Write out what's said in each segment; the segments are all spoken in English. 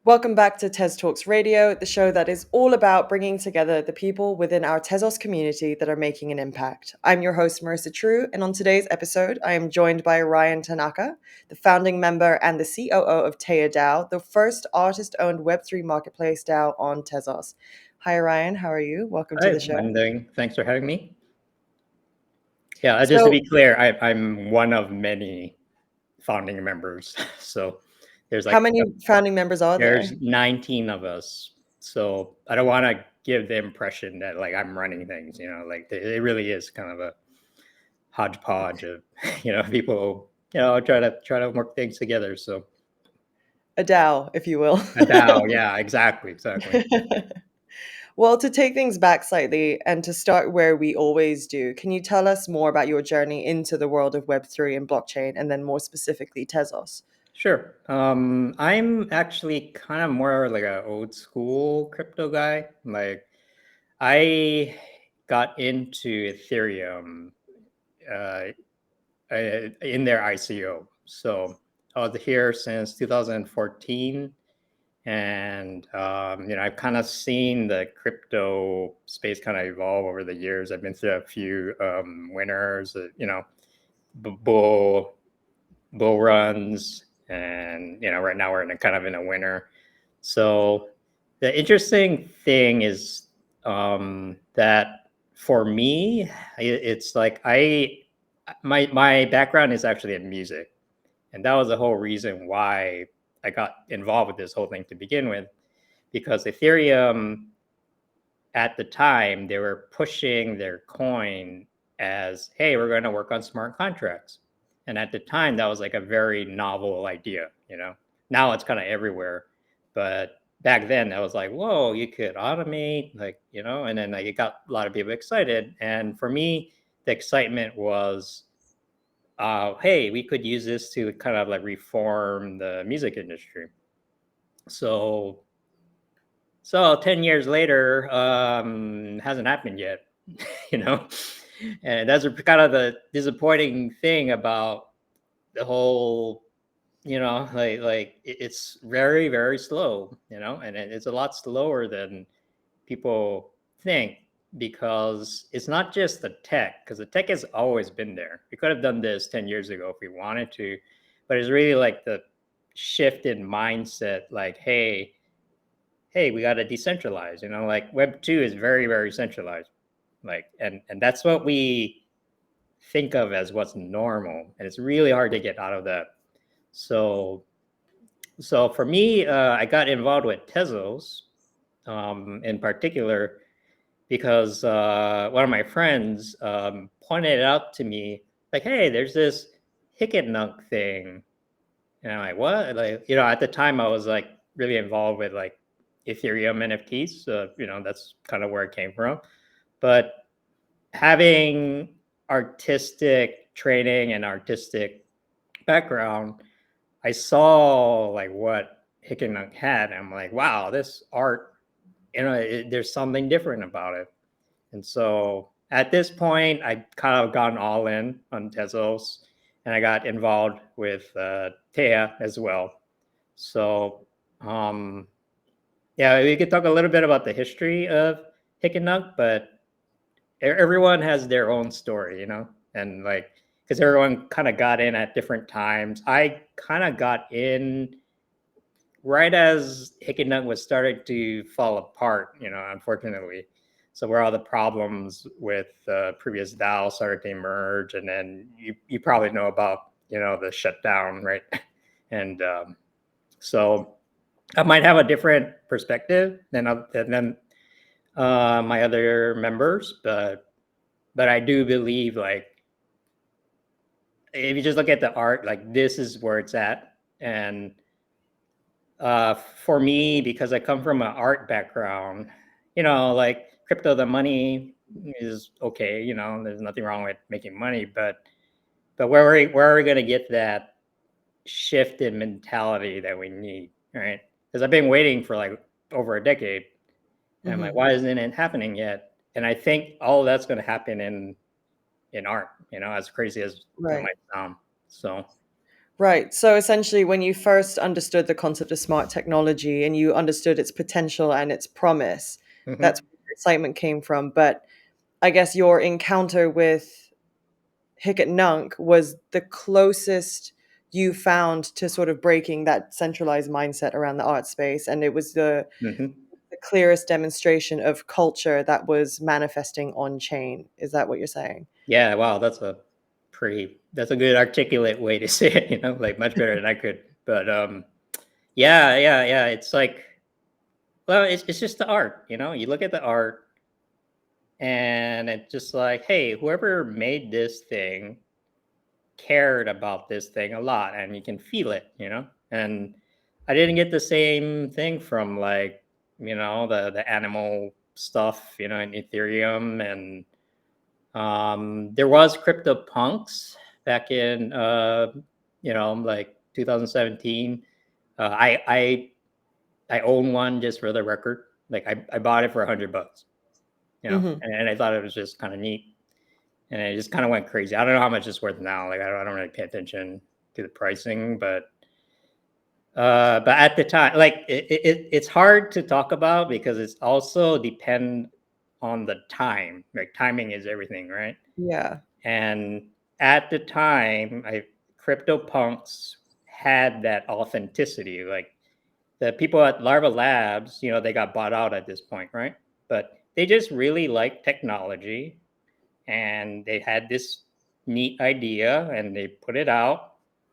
Welcome back to TezTalks Radio, the show that is all about bringing together the people within our Tezos community that are making an impact. I'm your host, Marissa True, and on today's episode, I am joined by Ryan Tanaka, the founding member and the COO of Teia DAO, the first artist-owned Web3 marketplace DAO on Tezos. Hi, Ryan. How are you? Welcome to Hi, the show. I'm doing. Thanks for having me. Yeah, just to So, be clear, I'm one of many founding members. So there's how like many founding members are there? there's 19 of us. So I don't want to give the impression that like I'm running things. Like it really is kind of a hodgepodge of people try to work things together. So A DAO, if you will. a DAO, yeah, exactly. Well, to take things back slightly and to start where we always do, can you tell us more about your journey into the world of Web3 and blockchain, and then more specifically Tezos? Sure. I'm actually kind of more like an old school crypto guy. Like I got into Ethereum uh, in their ICO. So I was here since 2014. And, I've kind of seen the crypto space kind of evolve over the years. I've been through a few winners, bull runs. And, right now we're in a winter. So the interesting thing is that for me, it's like my background is actually in music, and that was the whole reason why I got involved with this whole thing to begin with, because Ethereum at the time they were pushing their coin as, hey, we're going to work on smart contracts, and at the time that was like a very novel idea. Now it's kind of everywhere, but back then I was like, whoa, you could automate, and then like it got a lot of people excited. And for me, the excitement was, hey, we could use this to kind of like reform the music industry. So 10 years later, hasn't happened yet, you know? And that's kind of the disappointing thing about the whole, it's very, very slow, and it's a lot slower than people think, because it's not just the tech, because the tech has always been there. We could have done this 10 years ago if we wanted to, but it's really like the shift in mindset, like, hey, we got to decentralize, like Web 2 is very, very centralized. Like, and that's what we think of as what's normal. And it's really hard to get out of that. So for me, I got involved with Tezos in particular because one of my friends pointed it out to me, like, hey, there's this Hicketnunk thing. And I'm like, what? Like, at the time I was like really involved with like Ethereum NFTs. That's kind of where it came from. But having artistic training and artistic background, I saw like what Hicketnunk had. And I'm like, wow, this art, there's something different about it. And so at this point, I kind of gone all in on Tezos, and I got involved with Teia as well. So yeah, we could talk a little bit about the history of Hicketnunk, but everyone has their own story, and like, because everyone kind of got in at different times. I kind of got in right as Hicketnunk was starting to fall apart, unfortunately. So where all the problems with previous DAO started to emerge, and then you probably know about the shutdown, right? And so I might have a different perspective than my other members, but I do believe, like, if you just look at the art, like, this is where it's at. And for me, because I come from an art background, like crypto, the money is okay. There's nothing wrong with making money, but where are we going to get that shift in mentality that we need, right? Because I've been waiting for like over a decade, and I'm like, why isn't it happening yet? and I think all of that's going to happen in art, as crazy as it Right. might sound. So Right. So essentially, when you first understood the concept of smart technology and you understood its potential and its promise, that's mhm. where your excitement came from. But I guess your encounter with Hicket Nunk was the closest you found to sort of breaking that centralized mindset around the art space. And it was Mhm. the clearest demonstration of culture that was manifesting on chain. Is that what you're saying? Yeah, wow, that's a good articulate way to say it, like much better than I could. But yeah, yeah, yeah. It's like, well, it's just the art, You look at the art and it's just like, hey, whoever made this thing cared about this thing a lot, and you can feel it, And I didn't get the same thing from like, the animal stuff, in Ethereum, and there was Cryptopunks back in like 2017. I own one, just for the record. Like I bought it for $100, Hmm. and I thought it was just kind of neat, and it just kind of went crazy. I don't know how much it's worth now. Like I don't really pay attention to the pricing, but at the time, like it's hard to talk about because it's also depend on the time. Like timing is everything, right? Yeah. And at the time, CryptoPunks had that authenticity. Like the people at Larva Labs, they got bought out at this point, right? But they just really liked technology, and they had this neat idea, and they put it out.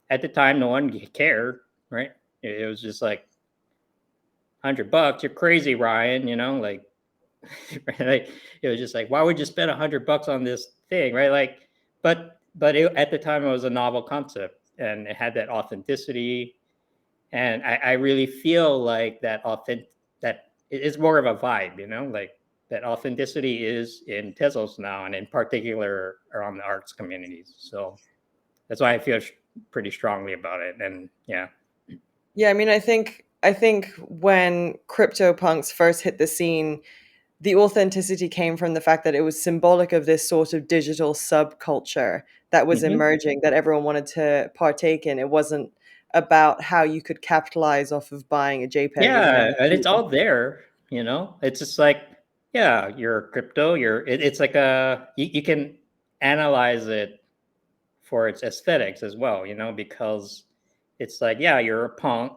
At the time, no one cared, right? It was just like $100. You're crazy, Ryan. Like, like it was just like, why would you spend $100 on this thing, right? Like, but at the time, it was a novel concept, and it had that authenticity, and I really feel like that it is more of a vibe, like that authenticity is in Tezos now, and in particular around the arts communities. So that's why I feel pretty strongly about it. And yeah. Yeah, I mean, I think when CryptoPunks first hit the scene, the authenticity came from the fact that it was symbolic of this sort of digital subculture that was Mhm. emerging that everyone wanted to partake in. It wasn't about how you could capitalize off of buying a JPEG of an Yeah, and it's NFT. all there. It's just like, yeah, you're crypto. It's like you can analyze it for its aesthetics as well. Because it's like, yeah, you're a punk.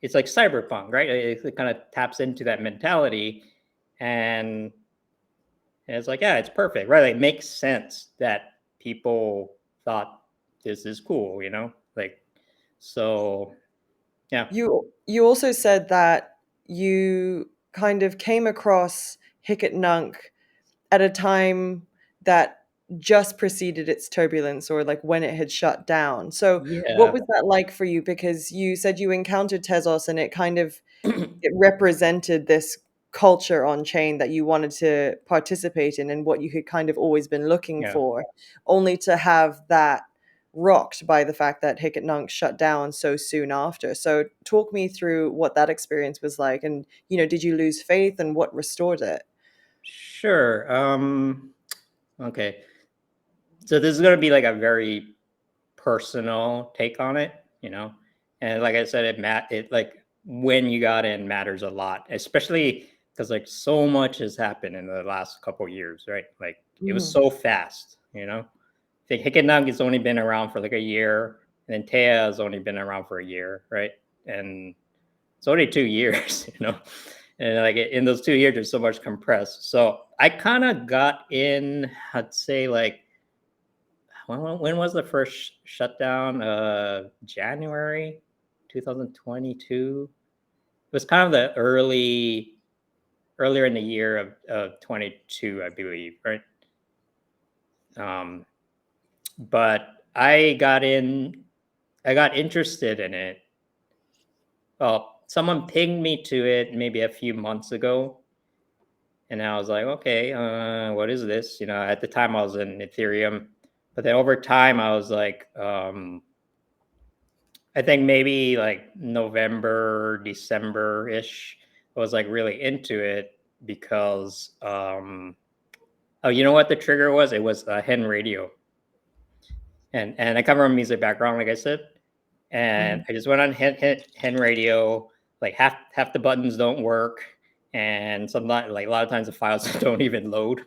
It's like cyberpunk, right? It kind of taps into that mentality, and it's like, yeah, it's perfect, right? Like, it makes sense that people thought this is cool, like, so yeah. You also said that you kind of came across Hicket Nunk at a time that just preceded its turbulence or like when it had shut down. So what Yeah. was that like for you? Because you said you encountered Tezos and it represented this culture on chain that you wanted to participate in and what you had kind of always been looking Yeah. for, only to have that rocked by the fact that Hicket Nunk shut down so soon after. So talk me through what that experience was like and did you lose faith and what restored it? Sure. Okay. So this is going to be like a very personal take on it, and like I said, it like when you got in matters a lot, especially because like so much has happened in the last couple years, right? Like it was Mhm. so fast, I think Hickenug has only been around for like a year, and then Teia has only been around for a year, right? And it's only 2 years, and like in those 2 years, there's so much compressed. So I kind of got in, I'd say like when was the first shutdown? January 2022. It was kind of the earlier in the year of 22, I believe, right? Um, but I got interested in it. Well, someone pinged me to it maybe a few months ago, and I was like, okay, what is this? At the time I was in Ethereum, but then over time I was like, I think maybe like November, December ish, I was like really into it. because oh, you know what the trigger was? It was hen radio, and I come from a music background, like I said, and I just went on hen radio. Like half the buttons don't work, and sometimes like a lot of times the files don't even load.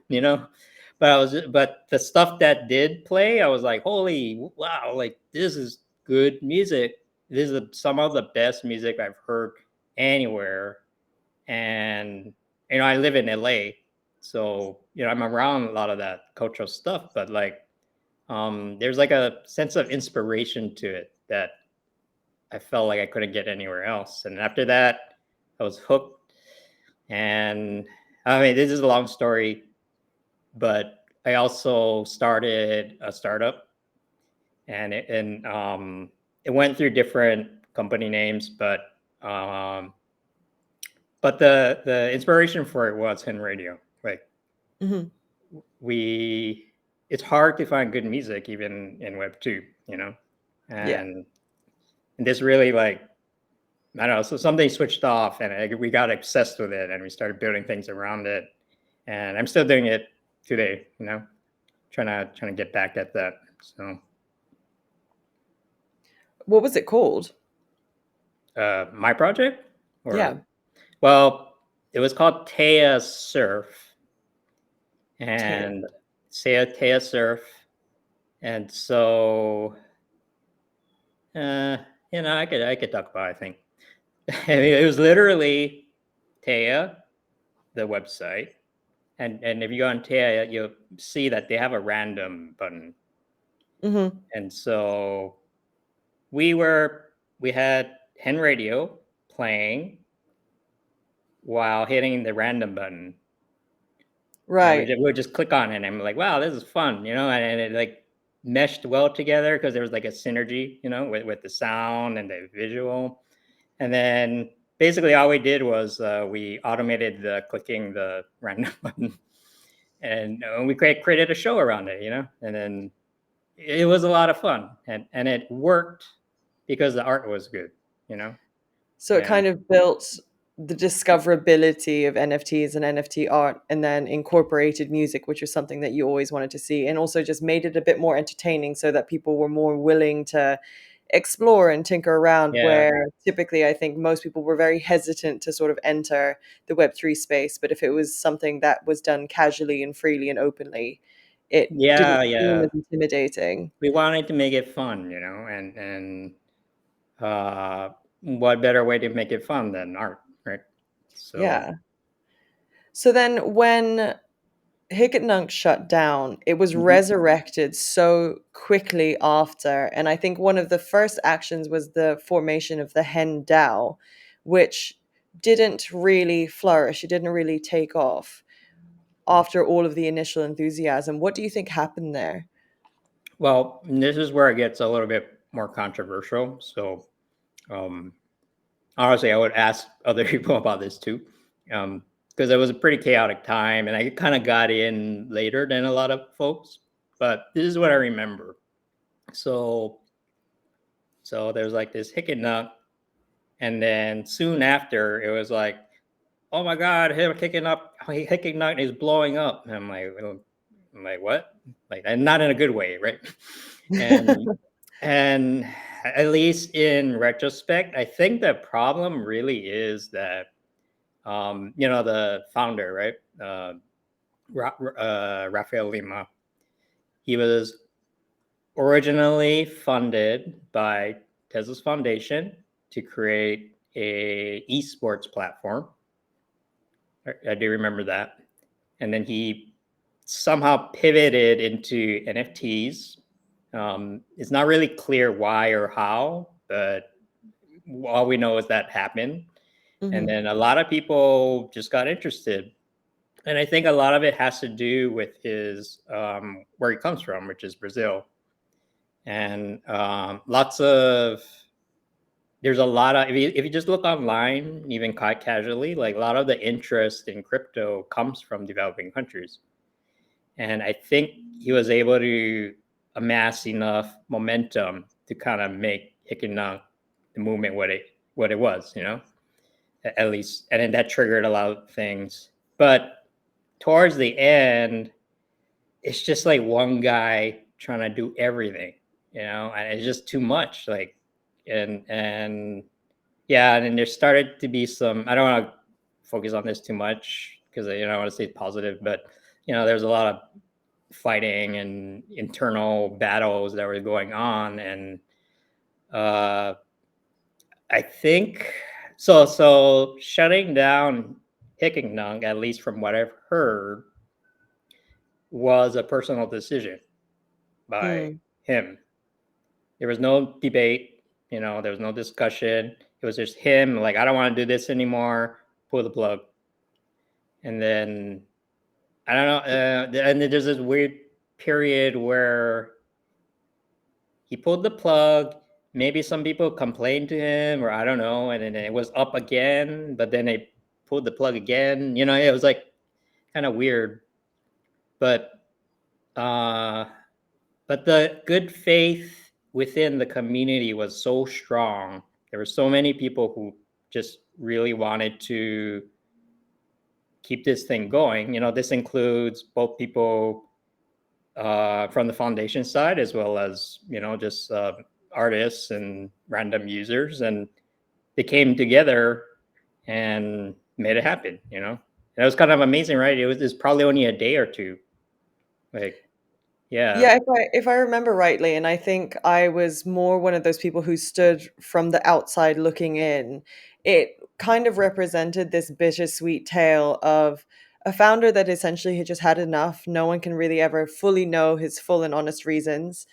But the stuff that did play, I was like, holy wow, like this is good music. This is some of the best music I've heard anywhere. And I live in LA, so I'm around a lot of that cultural stuff, but like there's like a sense of inspiration to it that I felt like I couldn't get anywhere else. And after that, I was hooked. And I mean, this is a long story, but I also started a startup, and it went through different company names, um, but the inspiration for it was Hen Radio. Like Mm-hmm. we, it's hard to find good music even in Web 2, Yeah. and this really like I don't know. So something switched off, and we got obsessed with it, and we started building things around it. And I'm still doing it today. Trying to get back at that. So, What was it called? my project, Yeah. or well, it was called Teia Surf, Teia. and Teia Surf, and so uh, I could talk about it, I think. I mean, it was literally Teia, the website. And if you go on Teia, you'll see that they have a random button. Mm-hmm. And so we had hen radio playing while hitting the random button. And Right. we would just click on it, and I'm like, wow, this is fun, and it like meshed well together because there was like a synergy, with the sound and the visual. And then basically all we did was we automated the clicking the random button, and we created a show around it, and then it was a lot of fun, and it worked because the art was good, you know. So it And kind of built the discoverability of NFTs and NFT art and then incorporated music, which was something that you always wanted to see, and also just made it a bit more entertaining so that people were more willing to explore and tinker around, yeah, where typically I think most people were very hesitant to sort of enter the Web3 space. But if it was something that was done casually and freely and openly, it didn't seem yeah, as intimidating. we wanted to make it fun, and what better way to make it fun than art, right? So Yeah. So then when Hicketnunk shut down, it was mhm. resurrected so quickly after. And I think one of the first actions was the formation of the Hen DAO, which didn't really flourish. It didn't really take off after all of the initial enthusiasm. What do you think happened there? Well, this is where it gets a little bit more controversial. So um, honestly, I would ask other people about this too, because it was a pretty chaotic time, and I kind of got in later than a lot of folks. But this is what I remember. So, there's like this hick and nut, and then soon after, it was like, "Oh my God, him hicking nut is blowing up." And I'm like, what? Like, and not in a good way, right? And and at least in retrospect, I think the problem really is that the founder, right? Rafael Lima. He was originally funded by Tezos Foundation to create a esports platform. I do remember that. And then he somehow pivoted into NFTs. It's not really clear why or how, but all we know is that happened. And Hmm. then a lot of people just got interested. And I think a lot of it has to do with his where he comes from, which is Brazil. And there's a lot of if you just look online, even quite casually, like a lot of the interest in crypto comes from developing countries. And I think he was able to amass enough momentum to kind of make Hikina the movement what it was, at least, and then that triggered a lot of things. But towards the end, it's just like one guy trying to do everything, and it's just too much. Like, and yeah, and then there started to be some. I don't want to focus on this too much because I want to stay positive, but there's a lot of fighting and internal battles that were going on, and uh, I think so. So shutting down Hickingdong, at least from what I've heard, was a personal decision by Mm. him. There was no debate, there was no discussion. It was just him, like, I don't want to do this anymore, pull the plug. And then, I don't know, and then there's this weird period where he pulled the plug. Maybe some people complained to him, or I don't know, and then it was up again, but then they pulled the plug again. It was like kind of weird. But uh but the good faith within the community was so strong. There were so many people who just really wanted to keep this thing going. This includes both people from the foundation side as well as just artists and random users, and they came together and made it happen. And it was kind of amazing, right? It was probably only a day or two. Like, yeah. Yeah, if I remember rightly, and I think I was more one of those people who stood from the outside looking in, it kind of represented this bittersweet tale of a founder that essentially had just had enough. No one can really ever fully know his full and honest reasons,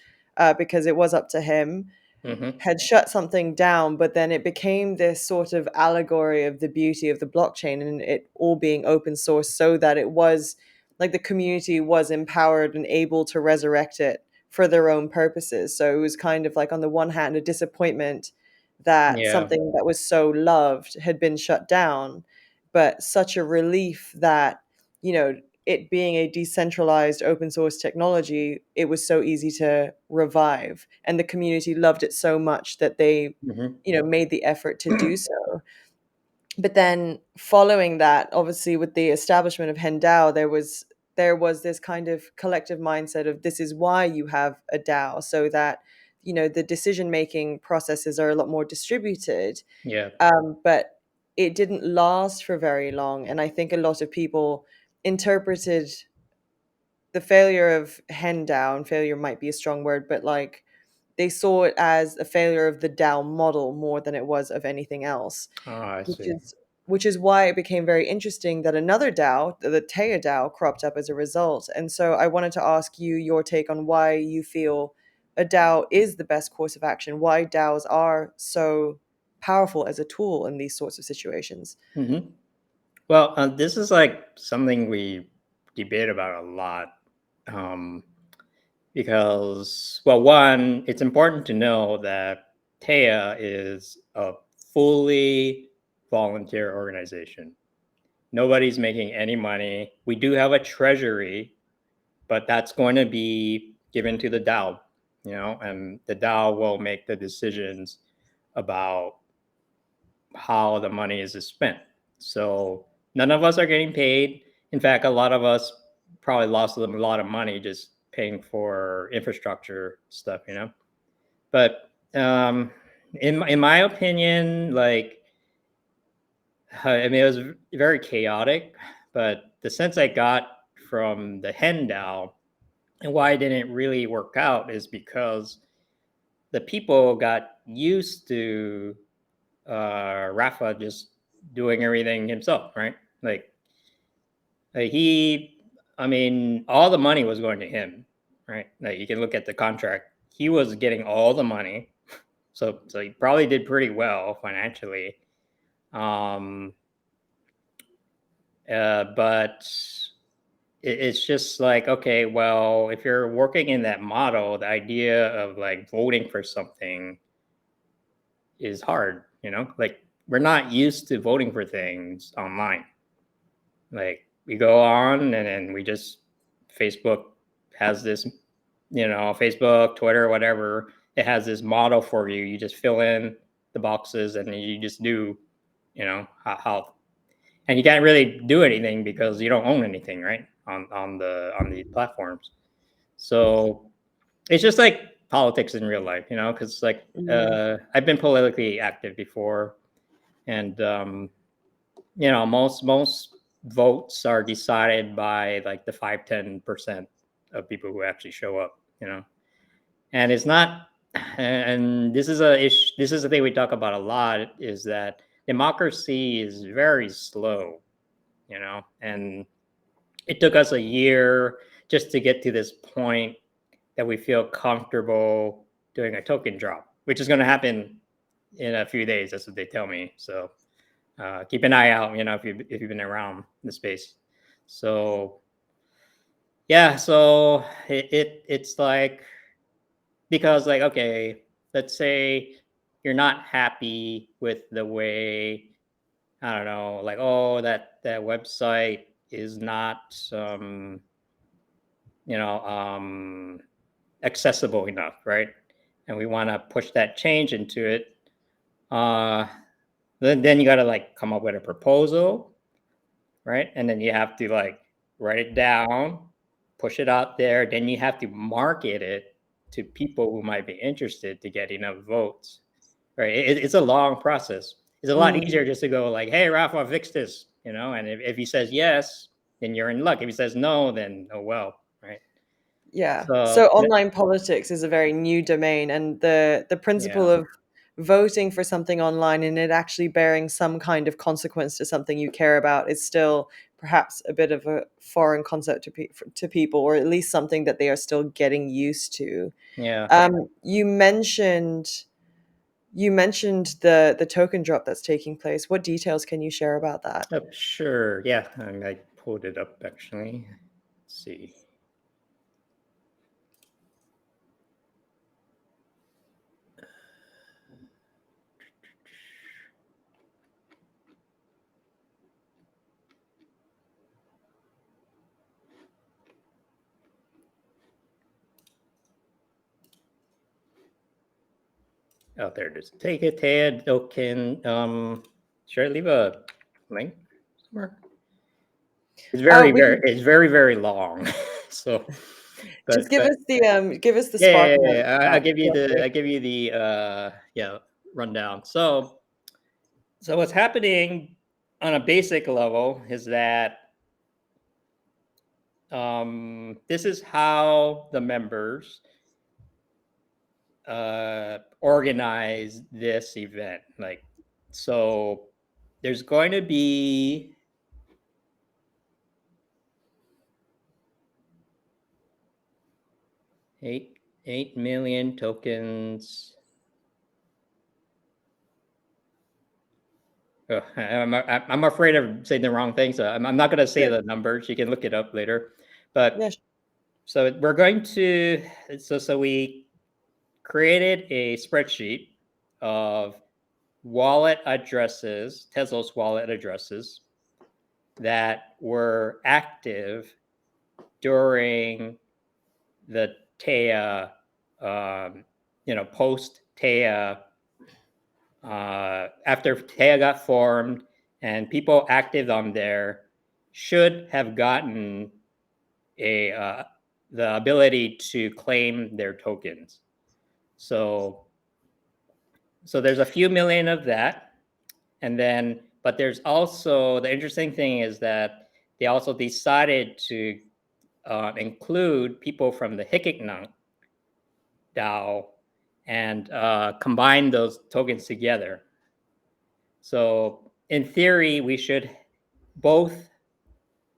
because it was up to him, Mm-hmm. had shut something down, but then it became this sort of allegory of the beauty of the blockchain and it all being open source so that it was like the community was empowered and able to resurrect it for their own purposes. So it was kind of like, on the one hand, a disappointment that Yeah. something that was so loved had been shut down, but such a relief that, you know, it being a decentralized open source technology, it was so easy to revive. And the community loved it so much that they, Mm-hmm. made the effort to do so. But then following that, obviously with the establishment of HenDAO, there was this kind of collective mindset of this is why you have a DAO, so that the decision making processes are a lot more distributed. Yeah. But it didn't last for very long, and I think a lot of people interpreted the failure of HenDAO, and failure might be a strong word, but like they saw it as a failure of the DAO model more than it was of anything else, Oh, I which see. is why it became very interesting that another DAO, the Teia DAO, cropped up as a result. And so I wanted to ask you your take on why you feel a DAO is the best course of action, why DAOs are so powerful as a tool in these sorts of situations. Mm-hmm. Well, this is like something we debate about a lot, um, because, well, one, it's important to know that Taya is a fully volunteer organization. Nobody's making any money. We do have a treasury, but that's going to be given to the DAO, and the DAO will make the decisions about how the money is spent. So none of us are getting paid. In fact, a lot of us probably lost a lot of money just paying for infrastructure stuff. But in my opinion, like, I mean, it was very chaotic. But the sense I got from the hen DAO and why it didn't really work out is because the people got used to Rafa just doing everything himself, right? Like he, I mean, all the money was going to him, right? Like you can look at the contract; he was getting all the money, so he probably did pretty well financially. Um, but it's just like, okay, well, if you're working in that model, the idea of like voting for something is hard. Like we're not used to voting for things online. Like we go on and then we just Facebook has this, Facebook, Twitter, whatever. It has this model for you. You just fill in the boxes and you just do, how and you can't really do anything because you don't own anything, right? On the platforms. So it's just like politics in real life, because like Mm. I've been politically active before, and most votes are decided by like the 5-10% of people who actually show up, and it's not. And this is this is the thing we talk about a lot, is that democracy is very slow, and it took us a year just to get to this point that we feel comfortable doing a token drop, which is going to happen in a few days. That's what they tell me. So keep an eye out, if you've been around the space. So yeah, so it's like, because like, okay, let's say you're not happy with the way, I don't know, like, oh, that website is not you know accessible enough, right? And we want to push that change into it. Uh, then you got to like come up with a proposal, right? And then you have to like write it down, push it out there. Then you have to market it to people who might be interested to get enough votes, right? It's a long process. It's a lot Mm. easier just to go like, "Hey, Rafa, fix this," and if he says yes, then you're in luck. If he says no, then oh well, right? Yeah. So So online politics is a very new domain, and the principle yeah, of voting for something online and it actually bearing some kind of consequence to something you care about is still perhaps a bit of a foreign concept to people, or at least something that they are still getting used to. yeah. You mentioned the token drop that's taking place. What details can you share about that? Oh, sure. Yeah, I pulled it up actually. Let's see. Oh, there it is. Take it, Ted. Okay. Should I leave a link somewhere? It's very, We very, can it's very, very long. So, just but give us the yeah, spark notes yeah, on I that. give you Feel the, free. I give you the, rundown. So what's happening on a basic level is that this is how the members organize this event. Like, so there's going to be 8 million tokens. I'm afraid of saying the wrong thing, so I'm not going to say Sure. the numbers. You can look it up later. But Yeah. so we're going to so we created a spreadsheet of wallet addresses, Tezos wallet addresses that were active during the Teia, post Teia, after Teia got formed, and people active on there should have gotten a the ability to claim their tokens. So there's a few million of that, and then but there's also, the interesting thing is that they also decided to include people from the Hikiknang DAO and combine those tokens together. So in theory, we should, both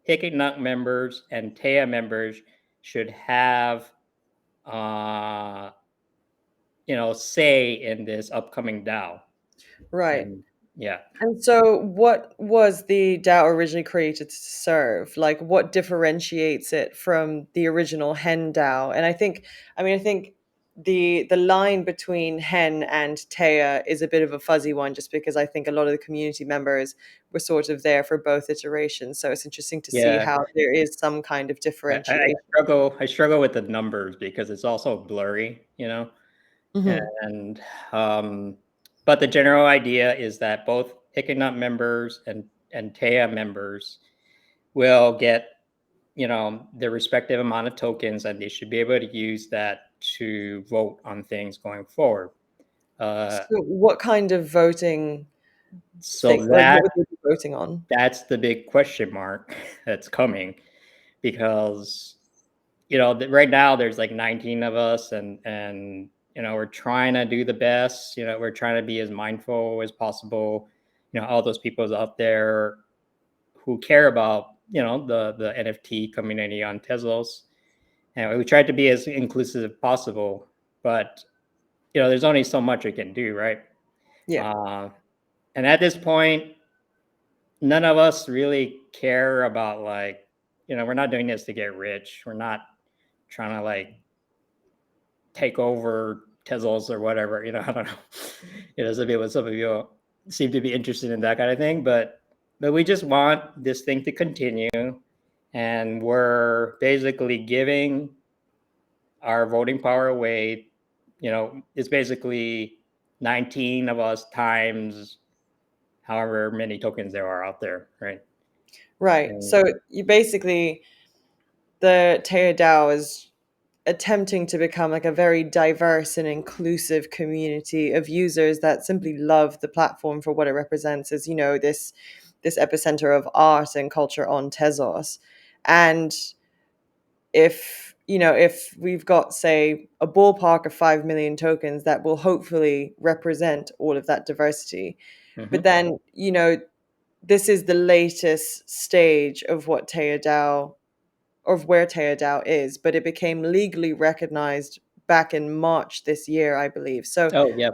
Hikiknang members and Teia members should have say in this upcoming DAO. Right. And yeah. And so, what was the DAO originally created to serve? Like, what differentiates it from the original Hen DAO? And I think the line between Hen and Taya is a bit of a fuzzy one, just because I think a lot of the community members were sort of there for both iterations. So it's interesting to see Yeah, how there is some kind of I differentiation. struggle with the numbers because it's also blurry, Hmm. and but the general idea is that both Hikiknut members and Teia members will get, the respective amount of tokens, and they should be able to use that to vote on things going forward. So what kind of voting So thing, like what would they be voting on? that's the big question mark that's coming, because right now there's like 19 of us, and we're trying to do the best. We're trying to be as mindful as possible. All those people out there who care about the NFT community on Tezos, and we tried to be as inclusive as possible. But there's only so much we can do, right? Yeah. And at this point, none of us really care about, like, we're not doing this to get rich. We're not trying to like take over Tezos or whatever. I don't know. Some people seem to be interested in that kind of thing, but we just want this thing to continue, and we're basically giving our voting power away. It's basically 19 of us times however many tokens there are out there, right? Right. And, So you basically, the Teia DAO is attempting to become like a very diverse and inclusive community of users that simply love the platform for what it represents as, this epicenter of art and culture on Tezos. And if we've got, say, a ballpark of 5 million tokens, that will hopefully represent all of that diversity. But mhm. then, this is the latest stage of what Teia DAO, of where Teia DAO is, but it became legally recognized back in March this year, I believe. So Oh, yeah.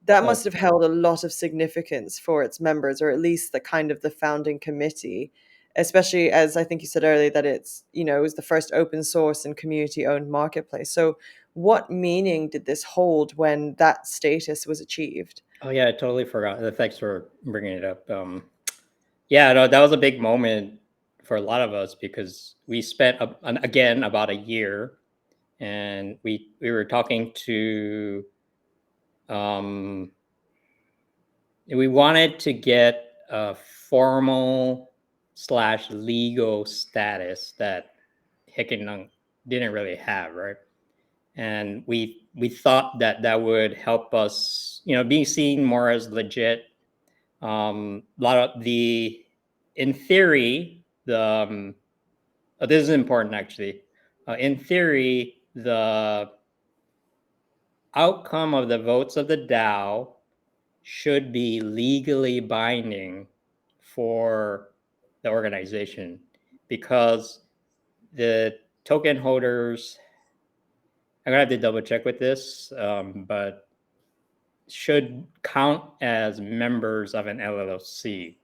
that Oh, must have held a lot of significance for its members, or at least the kind of the founding committee, especially as I think you said earlier that it was the first open source and community owned marketplace. So what meaning did this hold when that status was achieved? oh yeah, I totally forgot. Thanks for bringing it up. Yeah, no, that was a big moment for a lot of us, because we spent again about a year, and we were talking to, um, we wanted to get a formal slash legal status that Hickenlunk didn't really have, right? And we thought that that would help us, being seen more as legit. A lot of the, in theory, the this is important actually. In theory, the outcome of the votes of the DAO should be legally binding for the organization, because the token holders, I'm gonna have to double check with this, but should count as members of an LLC.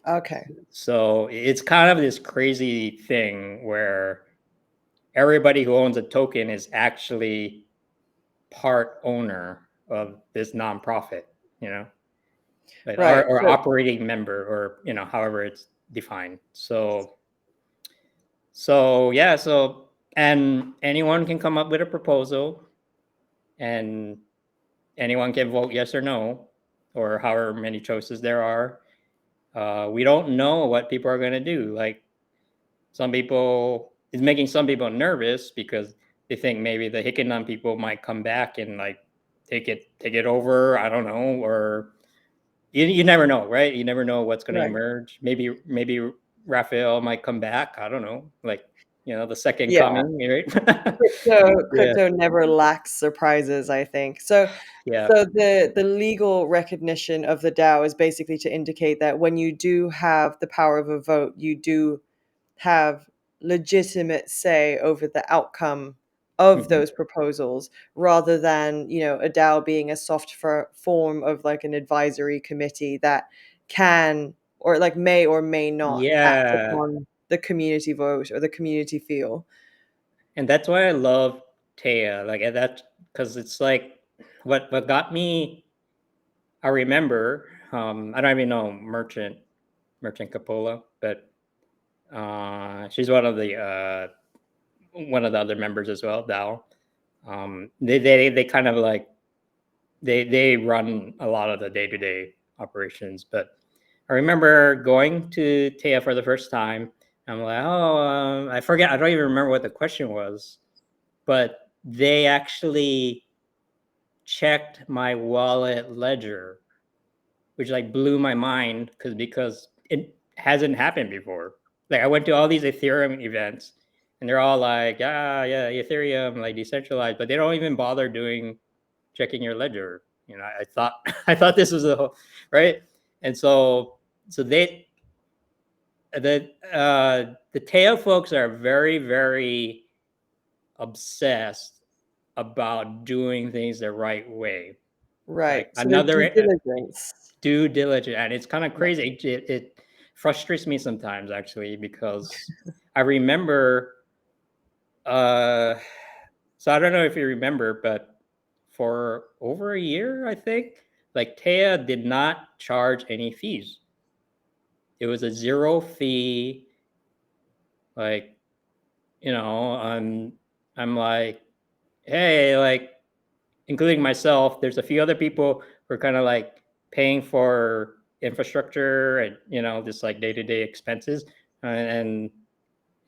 Okay. So it's kind of this crazy thing where everybody who owns a token is actually part owner of this nonprofit, you know, but Right. or So operating member, or however it's defined. So yeah, and anyone can come up with a proposal, and anyone can vote yes or no, or however many choices there are. We don't know what people are going to do. Like, some people, it's making some people nervous, because they think maybe the Hickenlunk people might come back and like take it over. I don't know, or you never know, right? You never know what's going to right. emerge. Maybe Raphael might come back. I don't know, like, the second Yeah. coming, right? Yeah, Crypto never lacks surprises, I think. So yeah. so the legal recognition of the DAO is basically to indicate that when you do have the power of a vote, you do have legitimate say over the outcome of Mhm. those proposals, rather than, a DAO being a soft form of like an advisory committee that can, or like may or may not act Yeah, upon the community vote or the community feel. and that's why I love Taya. Like, that, because it's like what got me. I remember. I don't even know Merchant Capola, but she's one of the other members as well, DAO. They kind of like, they run a lot of the day to day operations. But I I remember going to Teia for the first time. I'm like, oh, I forget. I don't even remember what the question was, but they actually checked my wallet ledger, which like blew my mind because it hasn't happened before. Like I went to all these Ethereum events, and they're all like, yeah, Ethereum, like decentralized, but they don't even bother doing checking your ledger. I thought I thought this was the whole right, and so the Teo folks are very, very obsessed about doing things the right way. Like Right. So there's due another diligence. due diligence, and it's kind of Yeah. crazy. It frustrates me sometimes actually because I remember. Uh, so I don't know if you remember, but for over a year, I think, like Taya did not charge any fees. It was a zero fee. Like I'm like, hey, like including myself, there's a few other people who are kind of like paying for infrastructure and just like day-to-day expenses, and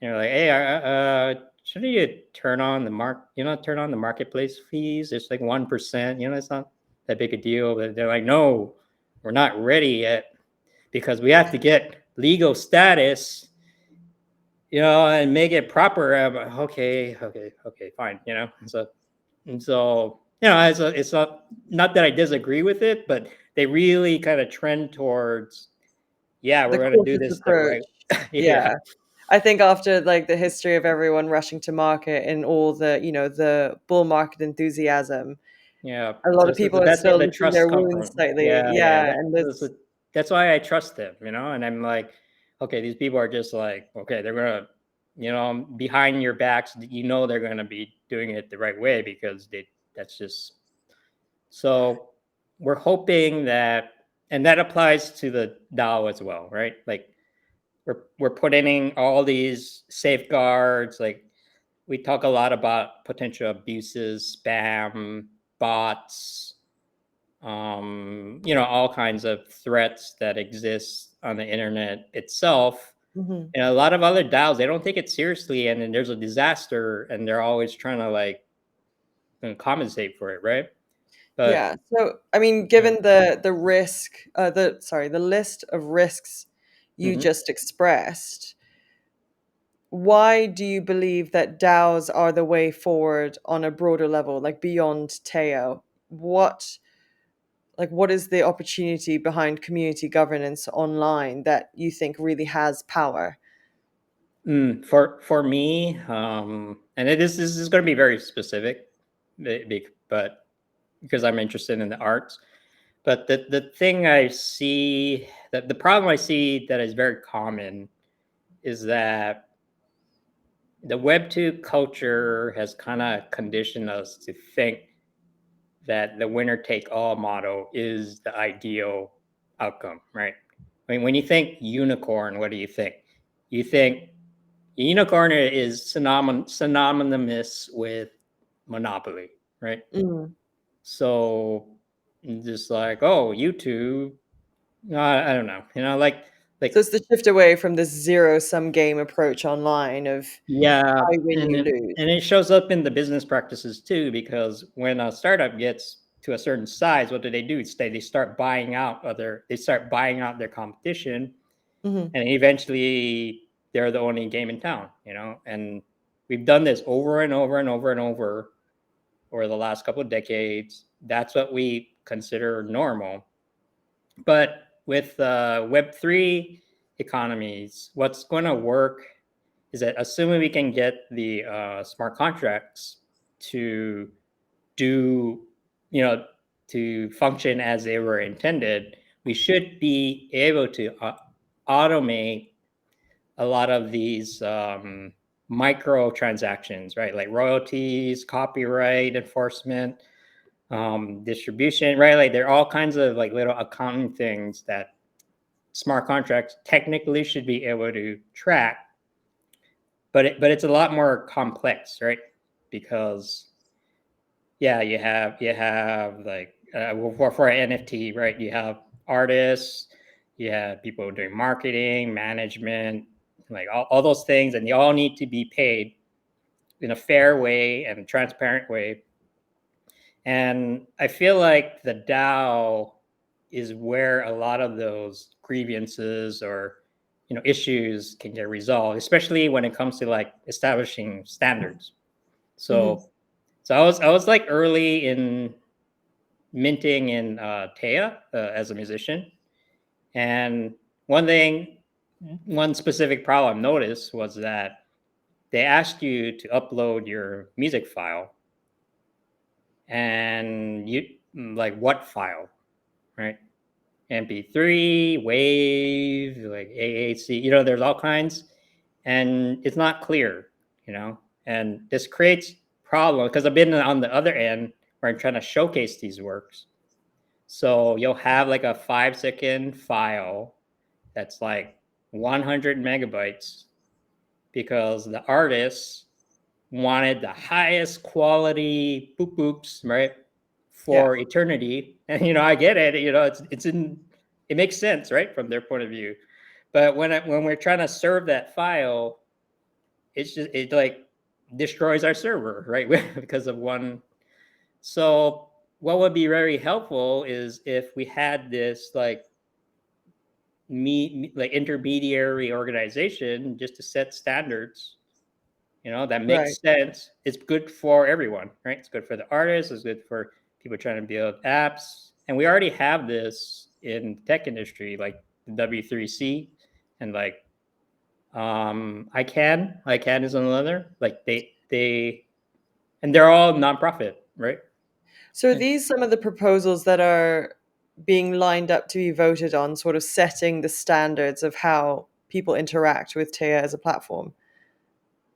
like, hey, shouldn't you turn on the marketplace fees? It's like 1%. It's not that big a deal. But they're like, no, we're not ready yet because we have to get legal status, and make it proper. I'm like, okay, fine. So it's not that I disagree with it, but they really kind of trend towards, yeah, The we're gonna do cautious this the approach. right. Yeah, Yeah. I think after like the history of everyone rushing to market and all the, the bull market enthusiasm, yeah. a lot So, of so, people so are that's where still the licking trust their come wounds from. slightly. Yeah. Yeah. And That's why I trust them, and I'm like, okay, these people are just like, okay, they're gonna, behind your backs, they're gonna be doing it the right way because that's just so. We're hoping that, and that applies to the DAO as well, right? Like we're putting in all these safeguards. Like we talk a lot about potential abuses, spam, bots, all kinds of threats that exist on the internet itself. Mhm. And a lot of other DAOs, they don't take it seriously, and then there's a disaster, and they're always trying to like compensate for it, right? But Yeah. So, I mean, yeah, given the risk, the list of risks you hmm just expressed, why do you believe that DAOs are the way forward on a broader level, like beyond Teo? What is the opportunity behind community governance online that you think really has power? for me, and this is going to be very specific, but because I'm interested in the arts. But the thing I see, that the problem I see that is very common is that the Web2 culture has kind of conditioned us to think that the winner take all model is the ideal outcome, right? I mean, when you think unicorn, what do you think? You think unicorn is synonymous with monopoly, right? Mm. So just like, oh, YouTube, I don't know, So like it's the shift away from this zero sum game approach online of yeah, I win, and you it, lose. and it shows up in the business practices too, because when a startup gets to a certain size, what do? They start buying out their competition, Hmm. and eventually they're the only game in town, And we've done this over and over and over and over the last couple of decades. That's what we consider normal. But with Web3 economies, what's going to work is that assuming we can get the smart contracts to do, you know, to function as they were intended, we should be able to automate a lot of these micro transactions, right? Like royalties, copyright enforcement, distribution, right? Like there are all kinds of like little accounting things that smart contracts technically should be able to track, but it's a lot more complex, right? Because yeah, you have like for an NFT, right? You have artists, you had people doing marketing, management, like all those things, and they all need to be paid in a fair way and transparent way. And I feel like the DAO is where a lot of those grievances or issues can get resolved, especially when it comes to like establishing standards. Hmm. So I was like early in minting in Teia as a musician, and one thing, one specific problem I noticed was that they asked you to upload your music file, and you like what file, right? MP3, Wave, like AAC, there's all kinds, and it's not clear, and this creates problem because I've been on the other end where I'm trying to showcase these works. So you'll have like a 5-second file that's like 100 megabytes because the artist wanted the highest quality boop boops, right? Yeah. For eternity. And I get it, it makes sense, right? From their point of view. But when we're trying to serve that file, it like destroys our server, right? Because of one. So what would be very helpful is if we had this like intermediary organization just to set standards, that Right. makes sense. It's good for everyone, right? It's good for the artists, it's good for people trying to build apps. And we already have this in the tech industry, like the W3C and like ICANN is another. Like they and they're all nonprofit, right? So are these some of the proposals that are being lined up to be voted on, sort of setting the standards of how people interact with Teia as a platform?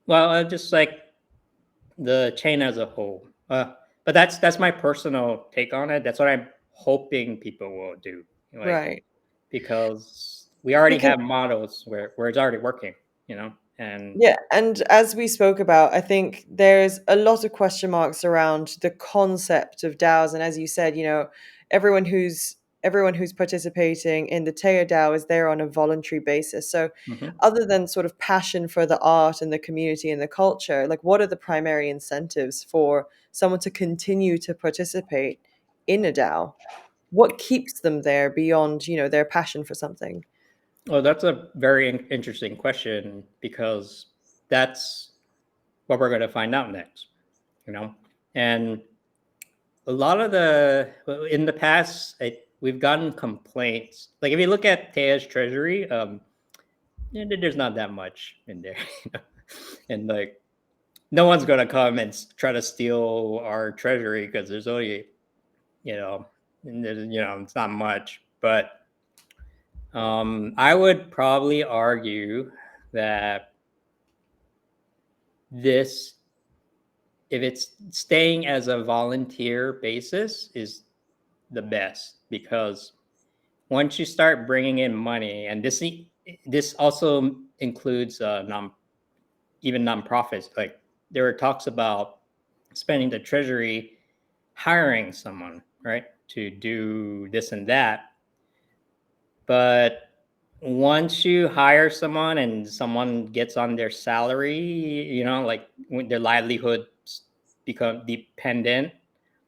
Well, just like the chain as a whole. But that's my personal take on it. That's what I'm hoping people will do. Like Right. because we already Because have models where it's already working, and yeah, and as we spoke about, I think there's a lot of question marks around the concept of DAOs. And as you said, everyone who's everyone who's participating in the Teo DAO is there on a voluntary basis. So mhm. other than sort of passion for the art and the community and the culture, like what are the primary incentives for someone to continue to participate in a DAO? What keeps them there beyond, their passion for something? Well, that's a very interesting question because that's what we're going to find out next, you know. And a lot of in the past, we've gotten complaints. Like if you look at Tea's treasury, there's not that much in there, and like no one's gonna come and try to steal our treasury because there's only you know it's not much. But I would probably argue that this, if it's staying as a volunteer basis, is the best because once you start bringing in money, and this also includes even nonprofits. Like there were talks about spending the treasury hiring someone, right, to do this and that. But once you hire someone and someone gets on their salary, like when their livelihoods become dependent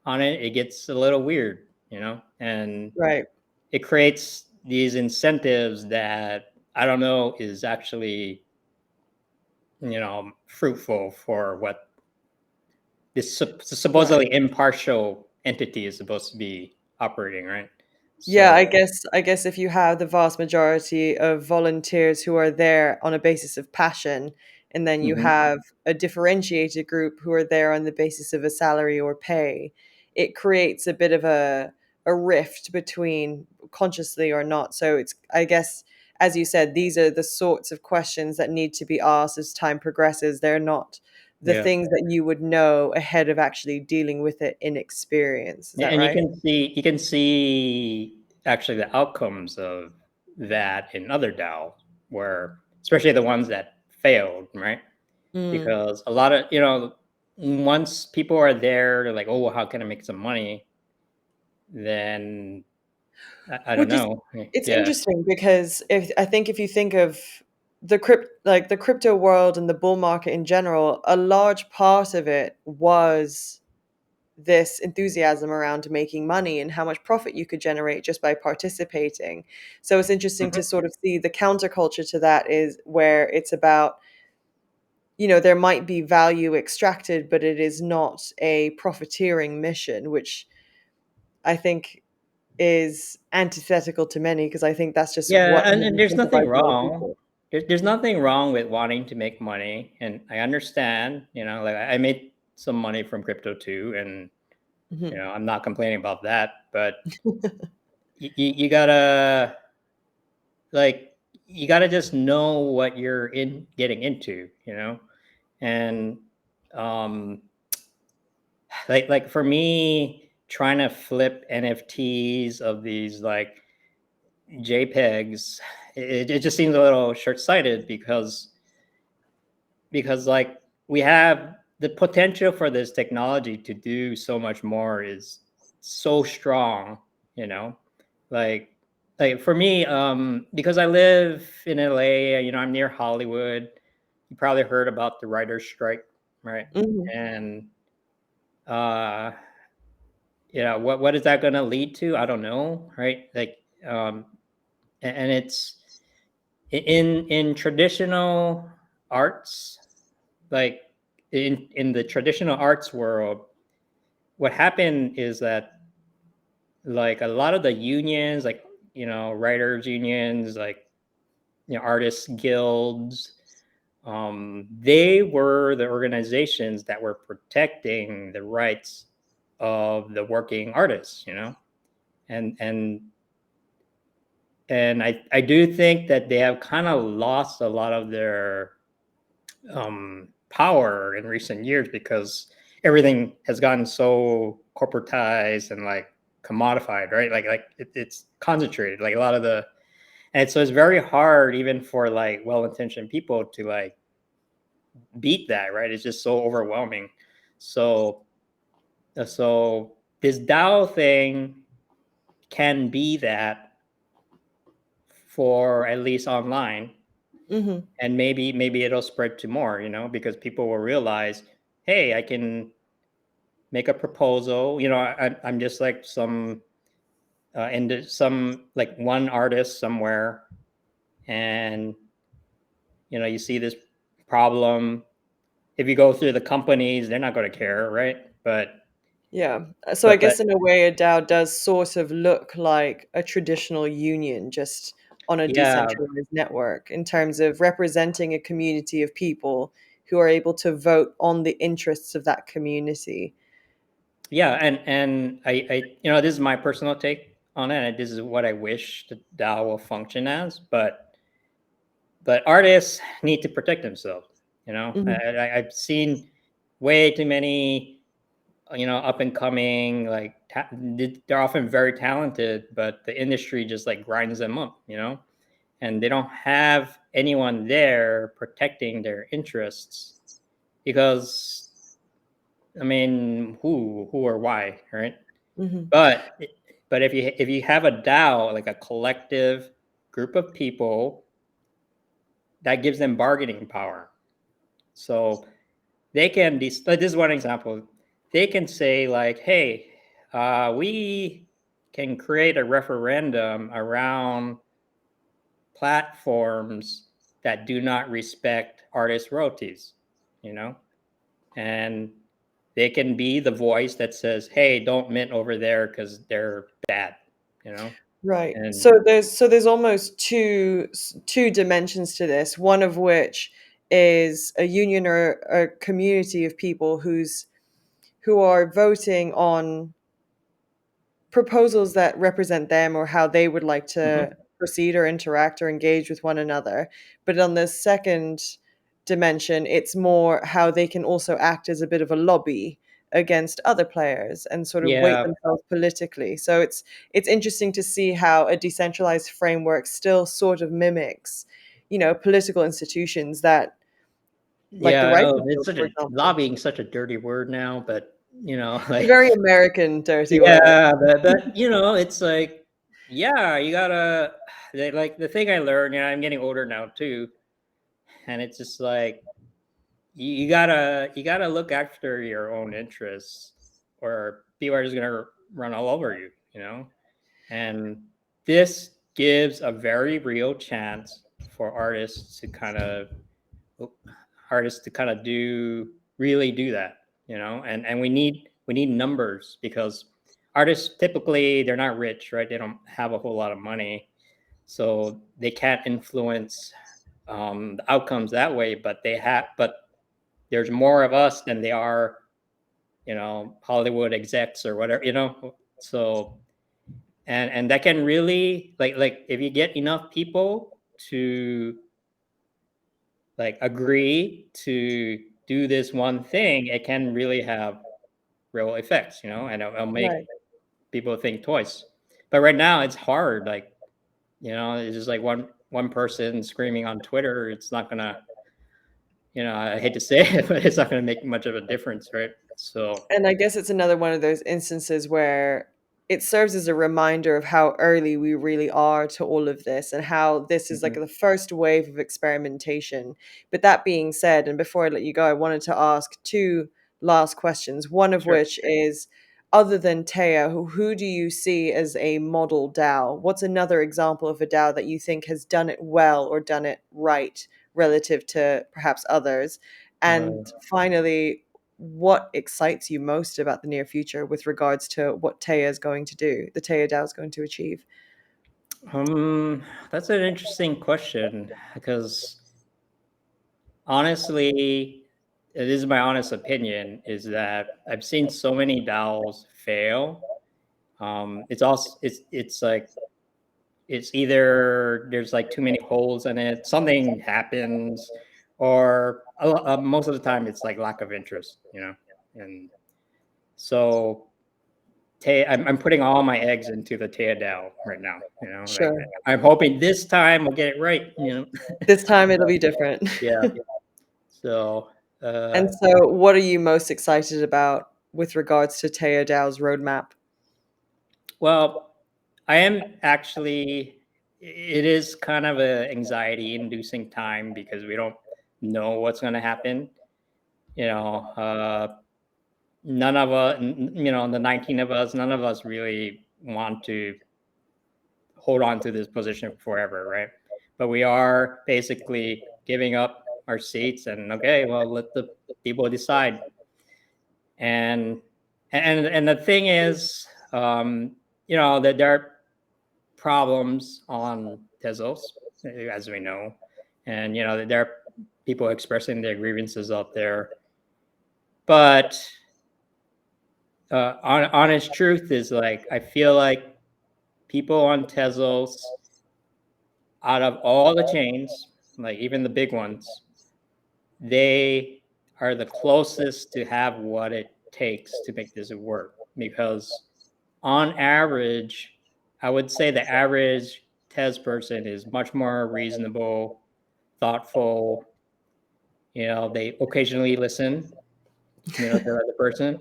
on it, it gets a little weird, and Right. it creates these incentives that I don't know is actually, fruitful for what this Right. supposedly impartial entity is supposed to be operating, right? Yeah, I So, guess I guess if you have the vast majority of volunteers who are there on a basis of passion, and then you mhm. have a differentiated group who are there on the basis of a salary or pay, it creates a bit of a rift between consciously or not. So it's I guess as you said, these are the sorts of questions that need to be asked as time progresses. They're not the Yeah. things that you would know ahead of actually dealing with it in experience. Is that And you right? can see actually the outcomes of that in other DAO, where especially the ones that failed, right? Mm, Because a lot of once people are there, they're like, oh, well, how can I make some money? Then I don't Which is know. it's Yeah. interesting because if you think of the crypto world and the bull market in general, a large part of it was this enthusiasm around making money and how much profit you could generate just by participating. So it's interesting to Mhm. sort of see the counterculture to that is where it's about, there might be value extracted, but it is not a profiteering mission, which I think is antithetical to many because I think that's just Yeah, what and there's nothing incentivizes a lot of wrong. people. There's nothing wrong with wanting to make money, and I understand. Like I made some money from crypto too, and Mhm. I'm not complaining about that. But you gotta like you gotta just know what you're in getting into, and um, like for me, trying to flip NFTs of these like JPEGs, it just seems a little short-sighted because like we have the potential for this technology to do so much more is so strong, you know like for me, because I live in LA, I'm near Hollywood. You probably heard about the writer's strike, right? Mhm. And uh what is that going to lead to? I don't know, right? Like, um and it's in traditional arts, like in the traditional arts world, what happened is that like a lot of the unions, like writers unions, like artists guilds, they were the organizations that were protecting the rights of the working artists, and I do think that they have kind of lost a lot of their power in recent years because everything has gotten so corporatized and like commodified, right? Like it's concentrated, like a lot of the, and so it's very hard even for like well-intentioned people to like beat that, right? It's just so overwhelming. So so this DAO thing can be that for at least online, Mhm. and maybe it'll spread to more, because people will realize, hey, I can make a proposal. I'm just like some and some like one artist somewhere, and you see this problem. If you go through the companies, they're not going to care, right? Yeah. So I But guess in a way, a DAO does sort of look like a traditional union, just on a yeah, decentralized network in terms of representing a community of people who are able to vote on the interests of that community. yeah, and I this is my personal take on it. And this is what I wish the DAO will function as, but artists need to protect themselves. Mhm. I've seen way too many up and coming, like they're often very talented, but the industry just like grinds them up, and they don't have anyone there protecting their interests because I mean, who or why, right? Mhm. But if you have a DAO, like a collective group of people, that gives them bargaining power. So they can like, this is one example. They can say like, hey, we can create a referendum around platforms that do not respect artist royalties, you know and they can be the voice that says, hey, don't mint over there because they're bad, you know Right. and So there's almost two dimensions to this. One of which is a union or a community of people who are voting on proposals that represent them or how they would like to Mhm. proceed or interact or engage with one another. But on the second dimension, it's more how they can also act as a bit of a lobby against other players and sort of weight Yeah, themselves politically. So it's interesting to see how a decentralized framework still sort of mimics, political institutions that like the yeah. Oh, writers it's guild, such for a example. lobbying, such a dirty word now, but It's a like very American dirty word. yeah, but it's like Yeah, you gotta like the thing I learned. I'm getting older now too, and it's just like you gotta look after your own interests, or people are just gonna run all over you. And this gives a very real chance for artists to kind of do that. And we need numbers, because artists typically, they're not rich, right? They don't have a whole lot of money, so they can't influence the outcomes that way. But there's more of us than they are, Hollywood execs or whatever. So, and that can really, like if you get enough people to like agree to do this one thing, it can really have real effects, and it'll make Right. people think twice. But right now it's hard. Like, it's just like one person screaming on Twitter. It's not gonna, I hate to say it, but it's not gonna make much of a difference, right? So. And I guess it's another one of those instances where it serves as a reminder of how early we really are to all of this and how this is like Mhm. the first wave of experimentation. But that being said, and before I let you go, I wanted to ask two last questions, one of Sure. which is, other than Teia, who do you see as a model DAO? What's another example of a DAO that you think has done it well or done it right relative to perhaps others? And Uh, finally, what excites you most about the near future with regards to what Teia is going to do, the Teia DAO is going to achieve? that's an interesting question, because honestly, it is my honest opinion, is that I've seen so many DAOs fail. It's like, it's either there's like too many holes in it, something happens, or most of the time it's like lack of interest. And so I'm putting all my eggs into the Teia DAO right now. Like, Sure. I'm hoping this time we'll get it right. This time it'll be different. Yeah. So, uh, And so, what are you most excited about with regards to Teia DAO's roadmap? well, I am actually. It is kind of a anxiety-inducing time, because we don't know what's going to happen. You know, none of us. The 19 of us, none of us really want to hold on to this position forever, right? But we are basically giving up our seats, and okay, well, let the people decide. And the thing is, that there are problems on Tezos, as we know, and there are people expressing their grievances out there. But honest truth is, like, I feel like people on Tezos, out of all the chains, like even the big ones, they are the closest to have what it takes to make this work. Because on average, I would say the average Tez person is much more reasonable, thoughtful. They occasionally listen, to the other person.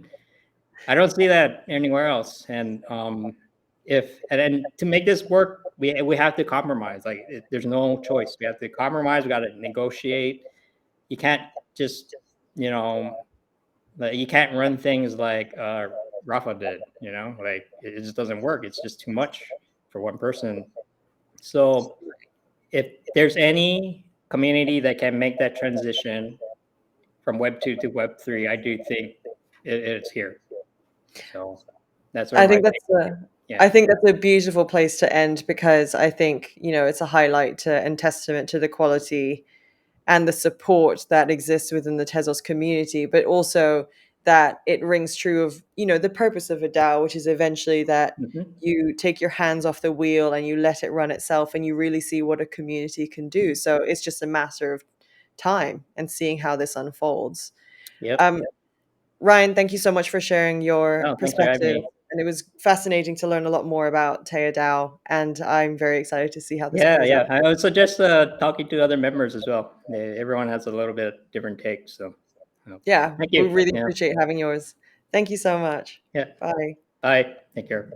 I don't see that anywhere else. And if and then to make this work, we have to compromise. Like, there's no choice. We have to compromise. We got to negotiate. You can't just, you know, like, you can't run things like Rafa did. Like, it just doesn't work. It's just too much for one person. So if there's any community that can make that transition from Web 2 to Web 3, I do think it's here. So that's where I my think thing. that's a Yeah. I think that's a beautiful place to end because I think, it's a highlight to and testament to the quality and the support that exists within the Tezos community, but also that it rings true of, the purpose of a DAO, which is eventually that Mhm. you take your hands off the wheel and you let it run itself and you really see what a community can do. So it's just a matter of time and seeing how this unfolds. Yep. Um, Ryan, thank you so much for sharing your Oh, thanks for having perspective. me. And it was fascinating to learn a lot more about Teia DAO. And I'm very excited to see how this Yeah, plays out. yeah. I would suggest talking to other members as well. Everyone has a little bit different take. So, Yeah, thank we you. really Yeah. appreciate having yours. Thank you so much. Yeah. Bye. Bye. Take care.